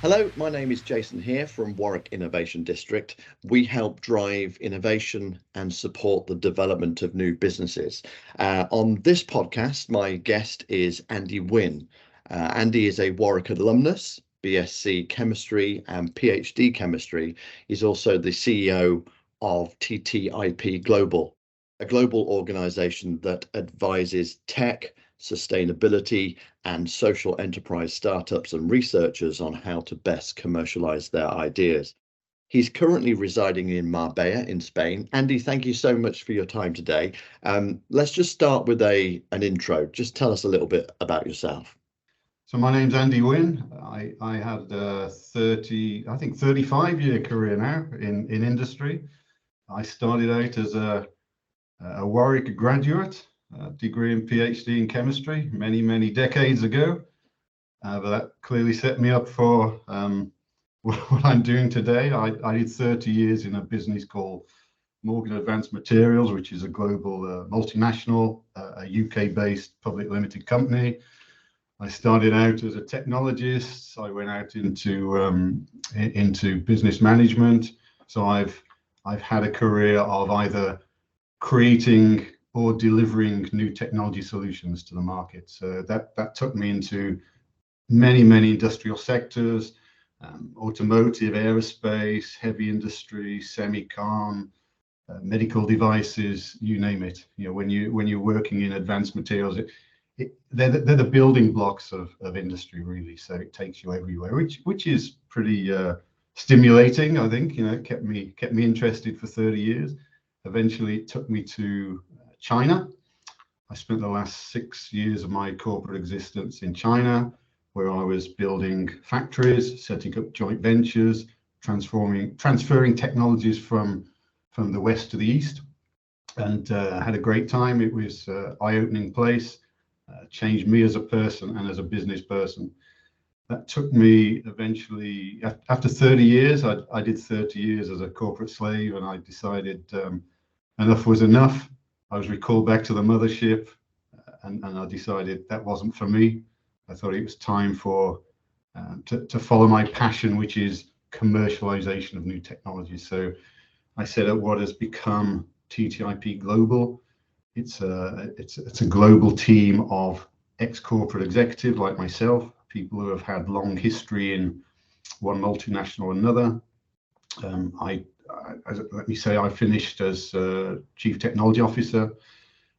Hello, my name is Jason here from Warwick Innovation District. We help drive innovation and support the development of new businesses. On this podcast, my guest is Andy Wynn. Andy is a Warwick alumnus, BSc Chemistry and PhD Chemistry. He's also the CEO of TTIP Global, a global organization that advises tech, sustainability, and social enterprise startups and researchers on how to best commercialize their ideas. He's currently residing in Marbella in Spain. Andy, thank you so much for your time today. Let's just start with an intro. Just tell us a little bit about yourself. So my name's Andy Wynn. I had a 35-year career now in industry. I started out as a Warwick graduate, degree and PhD in chemistry many decades ago, but that clearly set me up for what I'm doing today. I did 30 years in a business called Morgan Advanced Materials, which is a global multinational, a UK-based public limited company. I started out as a technologist. I went out into business management. So I've had a career of either creating or delivering new technology solutions to the market. So that took me into many industrial sectors, automotive, aerospace, heavy industry, semicon, medical devices, you name it. You know, when you're working in advanced materials, they're the building blocks of industry, really. So it takes you everywhere, which is pretty stimulating. I think, you know, it kept me interested for 30 years. Eventually, it took me to China. I spent the last 6 years of my corporate existence in China, where I was building factories, setting up joint ventures, transferring technologies from the west to the east, and had a great time. It was an eye-opening place, changed me as a person and as a business person. That took me eventually, after 30 years, I did 30 years as a corporate slave, and I decided enough was enough. I was recalled back to the mothership, and I decided that wasn't for me. I thought it was time to follow my passion, which is commercialization of new technologies. So I set up what has become TTIP Global. It's a global team of ex-corporate executives like myself, people who have had long history in one multinational or another. Let me say, I finished as Chief Technology Officer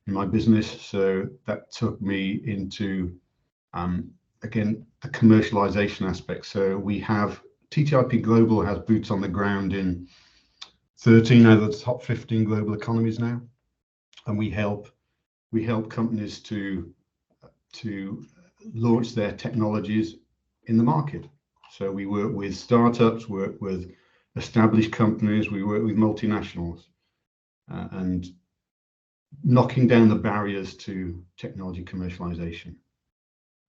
in my business. So that took me into, again, the commercialization aspect. So we have, TTIP Global has boots on the ground in 13 out of the top 15 global economies now. And we help companies to launch their technologies in the market. So we work with startups, work with established companies, we work with multinationals, and knocking down the barriers to technology commercialization.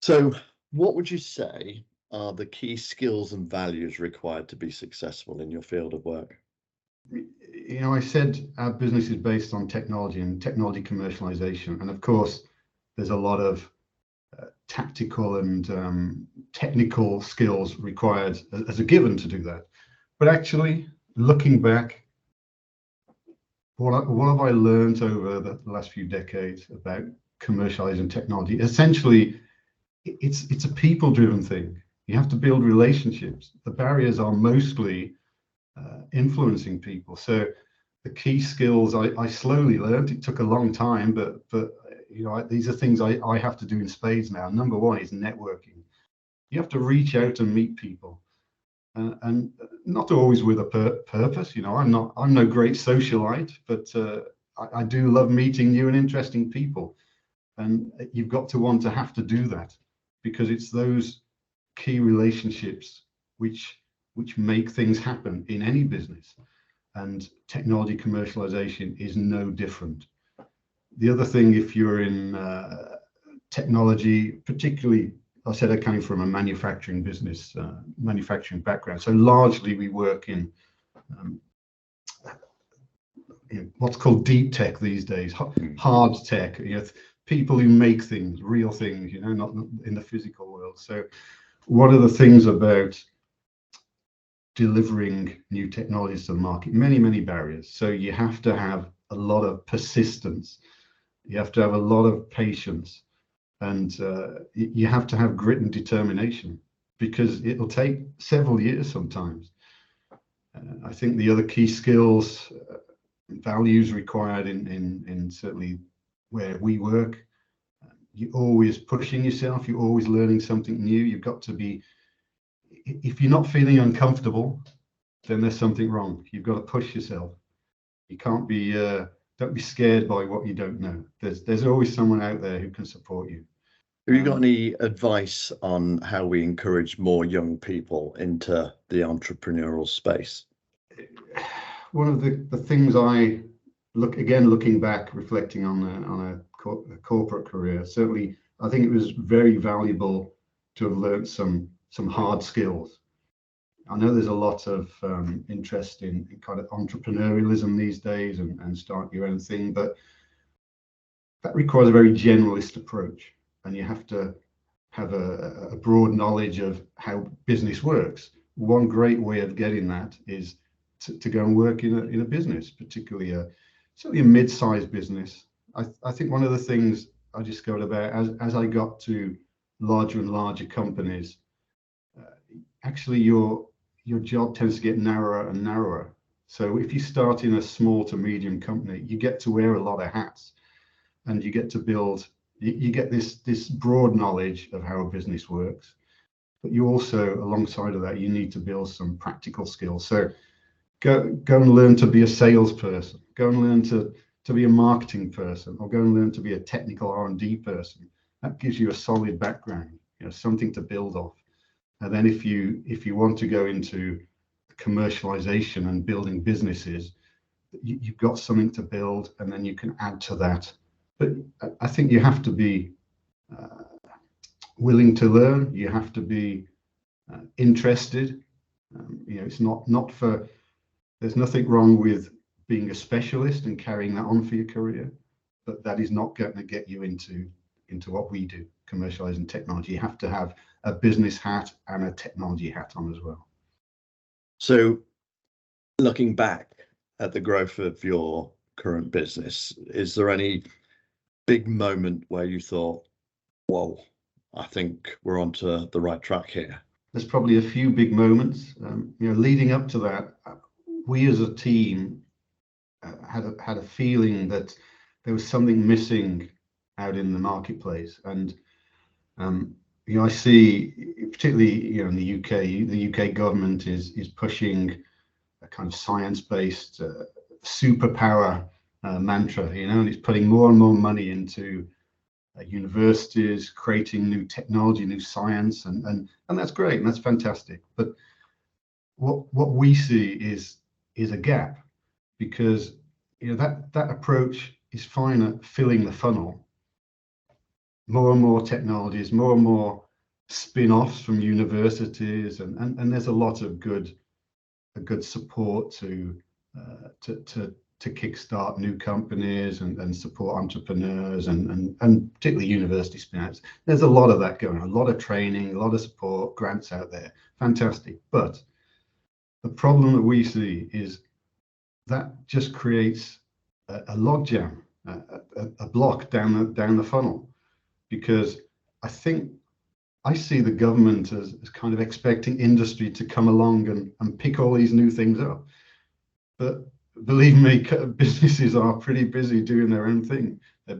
So what would you say are the key skills and values required to be successful in your field of work? You know, I said our business is based on technology and technology commercialization. And of course, there's a lot of tactical and technical skills required as a given to do that. But actually, looking back, what have I learned over the last few decades about commercializing technology? Essentially, it's a people-driven thing. You have to build relationships. The barriers are mostly influencing people. So the key skills I slowly learned. It took a long time, but you know, these are things I have to do in spades now. Number one is networking. You have to reach out and meet people. And not always with a purpose. You know, I'm no great socialite, but I do love meeting new and interesting people. And you've got to have to do that, because it's those key relationships which make things happen in any business. And technology commercialization is no different. The other thing, if you're in technology, particularly, I said I came from a manufacturing business, manufacturing background. So largely we work in what's called deep tech these days, hard tech, you know, people who make things, real things, you know, not in the physical world. So what are the things about delivering new technologies to the market, many barriers. So you have to have a lot of persistence, you have to have a lot of patience, and you have to have grit and determination, because it'll take several years sometimes. I think the other key skills, values required in certainly where we work, you're always pushing yourself, you're always learning something new. You've got to be, if you're not feeling uncomfortable, then there's something wrong. You've got to push yourself. You can't be, don't be scared by what you don't know. There's always someone out there who can support you. Have you got any advice on how we encourage more young people into the entrepreneurial space? One of the things I looking back, reflecting on a corporate career, certainly I think it was very valuable to have learned some hard skills. I know there's a lot of interest in kind of entrepreneurialism these days and start your own thing, but that requires a very generalist approach, and you have to have a broad knowledge of how business works. One great way of getting that is to go and work in a business, particularly certainly a mid-sized business. I think one of the things I discovered about as I got to larger and larger companies, actually your job tends to get narrower and narrower. So if you start in a small to medium company, you get to wear a lot of hats, and you get to build. You get this broad knowledge of how a business works, but you also, alongside of that, you need to build some practical skills. So go and learn to be a salesperson. Go and learn to be a marketing person, or go and learn to be a technical R&D person. That gives you a solid background, something to build off. And then if you want to go into commercialization and building businesses, you've got something to build, and then you can add to that. But I think you have to be willing to learn. You have to be interested. It's not for. There's nothing wrong with being a specialist and carrying that on for your career, but that is not going to get you into what we do, commercializing technology. You have to have a business hat and a technology hat on as well. So, looking back at the growth of your current business, is there any big moment where you thought, whoa, I think we're onto the right track here? There's probably a few big moments. Leading up to that, we as a team had a feeling that there was something missing out in the marketplace. And I see, particularly in the UK government is pushing a kind of science-based superpower mantra, and it's putting more and more money into universities, creating new technology, new science, and that's great, and that's fantastic. But what we see is a gap, because that approach is fine at filling the funnel. More and more technologies, more and more spin-offs from universities, and there's a lot of good support to kickstart new companies and support entrepreneurs and particularly university spin-outs. There's a lot of that going on, a lot of training, a lot of support, grants out there. Fantastic. But the problem that we see is that just creates a logjam, a block down the funnel, because I see the government as kind of expecting industry to come along and pick all these new things up. But believe me, businesses are pretty busy doing their own thing. They're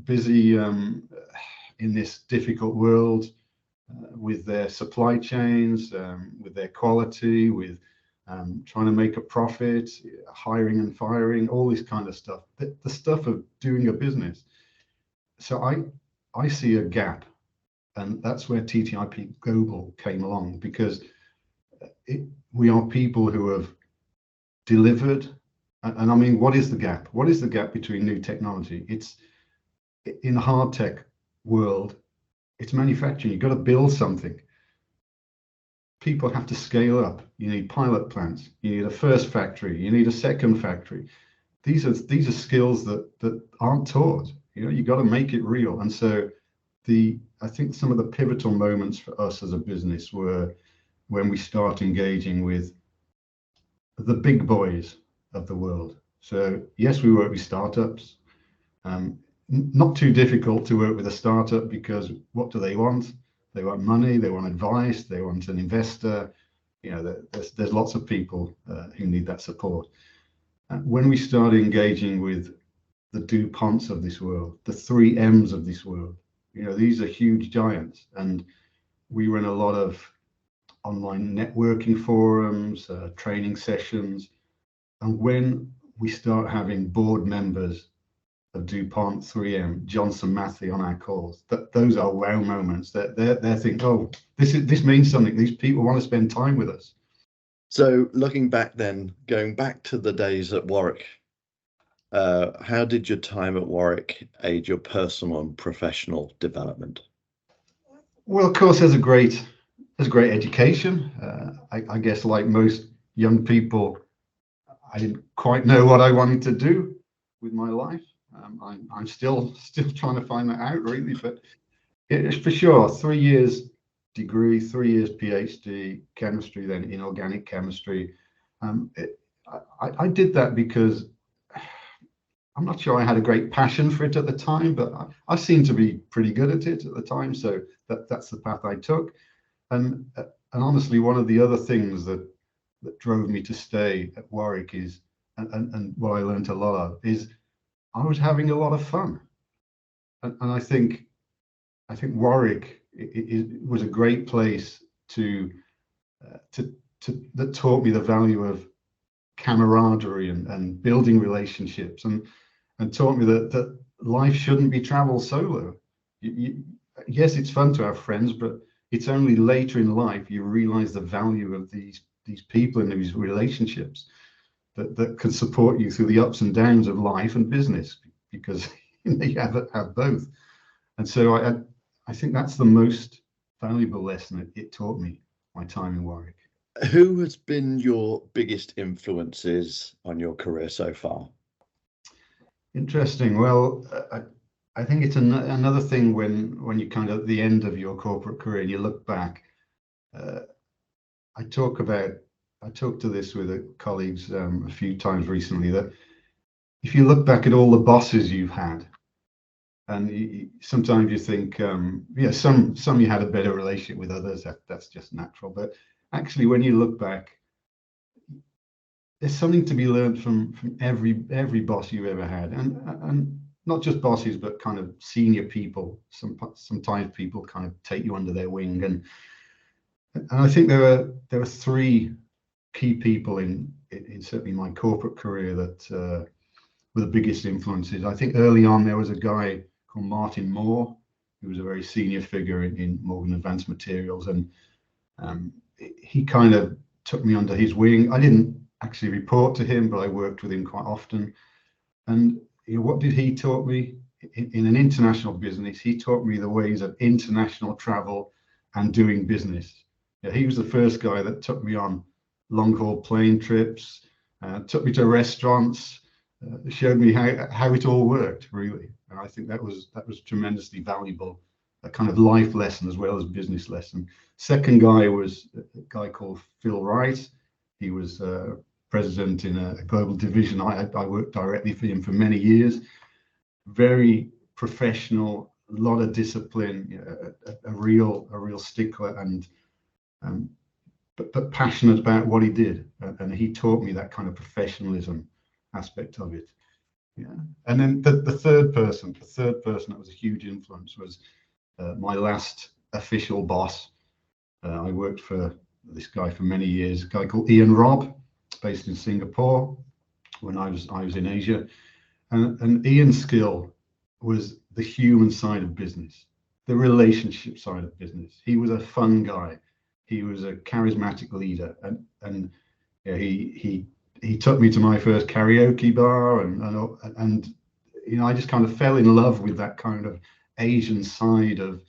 busy in this difficult world with their supply chains, with their quality, with trying to make a profit, hiring and firing, all this kind of stuff. The stuff of doing a business. So I see a gap, and that's where TTIP Global came along, because we are people who have delivered. And I mean, what is the gap? What is the gap between new technology? It's in the hard tech world, it's manufacturing. You've got to build something. People have to scale up. You need pilot plants. You need a first factory. You need a second factory. These are skills that aren't taught. You've got to make it real. And so I think some of the pivotal moments for us as a business were when we start engaging with the big boys of the world. So yes, we work with startups. Not too difficult to work with a startup, because what do they want? They want money, they want advice, they want an investor. There's lots of people who need that support. When we start engaging with the DuPonts of this world, the 3Ms of this world, these are huge giants, and we run a lot of online networking forums, training sessions. And when we start having board members of DuPont, 3M, Johnson Matthey on our calls, those are wow moments. They're thinking, oh, this means something. These people want to spend time with us. So looking back then, going back to the days at Warwick, how did your time at Warwick aid your personal and professional development? Well, of course, there's a great education. I guess, like most young people, I didn't quite know what I wanted to do with my life. I'm still trying to find that out, really. But it's for sure 3 years degree, 3 years PhD, chemistry, then inorganic chemistry. I did that because I'm not sure I had a great passion for it at the time, but I seemed to be pretty good at it at the time. So that's the path I took. And honestly, one of the other things that drove me to stay at Warwick is, and what I learned a lot of, is I was having a lot of fun. And I think Warwick was a great place that taught me the value of camaraderie and building relationships, and taught me that life shouldn't be traveled solo. Yes, it's fun to have friends, but it's only later in life you realize the value of these people and these relationships that can support you through the ups and downs of life and business, because you have both. And so I think that's the most valuable lesson it taught me, my time in Warwick. Who has been your biggest influences on your career so far? Interesting. Well, I think it's another thing when you kind of at the end of your corporate career and you look back. I talk to this with colleagues a few times recently, that if you look back at all the bosses you've had, and sometimes you think, some you had a better relationship with, others that's just natural. But actually, when you look back, there's something to be learned from every boss you've ever had, and not just bosses, but kind of senior people. Sometimes people kind of take you under their wing, and I think there are three key people in certainly my corporate career that were the biggest influences. I think early on there was a guy called Martin Moore, who was a very senior figure in Morgan Advanced Materials, and he kind of took me under his wing. I didn't actually report to him, but I worked with him quite often. And what did he taught me? In an international business, he taught me the ways of international travel and doing business. He was the first guy that took me on long-haul plane trips, took me to restaurants, showed me how it all worked, really. And I think that was tremendously valuable, a kind of life lesson as well as business lesson. Second guy was a guy called Phil Wright. He was president in a global division. I worked directly for him for many years. Very professional, a lot of discipline, a real stickler, and but passionate about what he did. And he taught me that kind of professionalism aspect of it. Yeah. And then the third person that was a huge influence was my last official boss. I worked for this guy for many years, a guy called Ian Robb, based in Singapore when I was in Asia. And Ian's skill was the human side of business, the relationship side of business. He was a fun guy. He was a charismatic leader, and he took me to my first karaoke bar, and I just kind of fell in love with that kind of Asian side of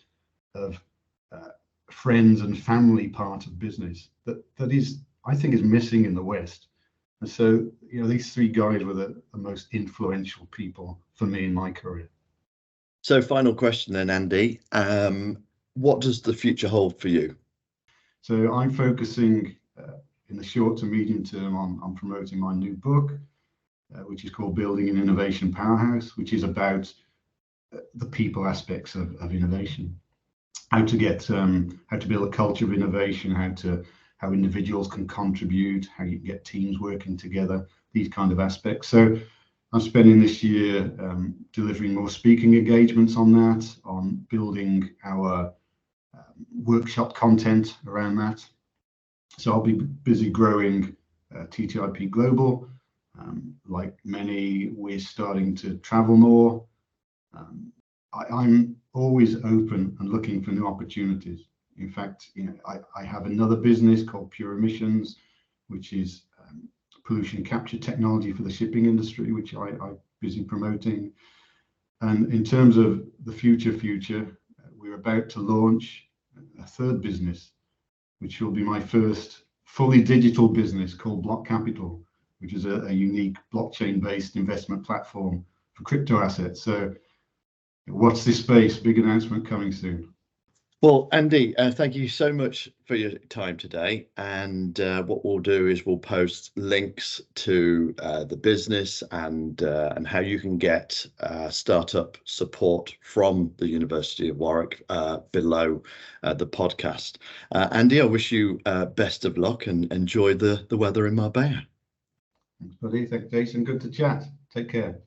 friends and family part of business that is, I think, is missing in the West. And so these three guys were the most influential people for me in my career. So final question then, Andy, what does the future hold for you? So I'm focusing in the short to medium term on promoting my new book, which is called Building an Innovation Powerhouse, which is about the people aspects of innovation. How to build a culture of innovation, how individuals can contribute, how you can get teams working together, these kind of aspects. So I'm spending this year delivering more speaking engagements on that, on building our workshop content around that. So I'll be busy growing TTIP Global. Like many, we're starting to travel more. I'm always open and looking for new opportunities. In fact, I have another business called Pure Emissions, which is pollution capture technology for the shipping industry, which I'm busy promoting. And in terms of the future, we're about to launch a third business, which will be my first fully digital business called Block Capital, which is a unique blockchain-based investment platform for crypto assets. So watch this space, big announcement coming soon. Well, Andy, thank you so much for your time today. And what we'll do is we'll post links to the business and how you can get startup support from the University of Warwick below the podcast. Andy, I wish you best of luck and enjoy the weather in Marbella. Thanks, buddy. Thanks, Jason. Good to chat. Take care.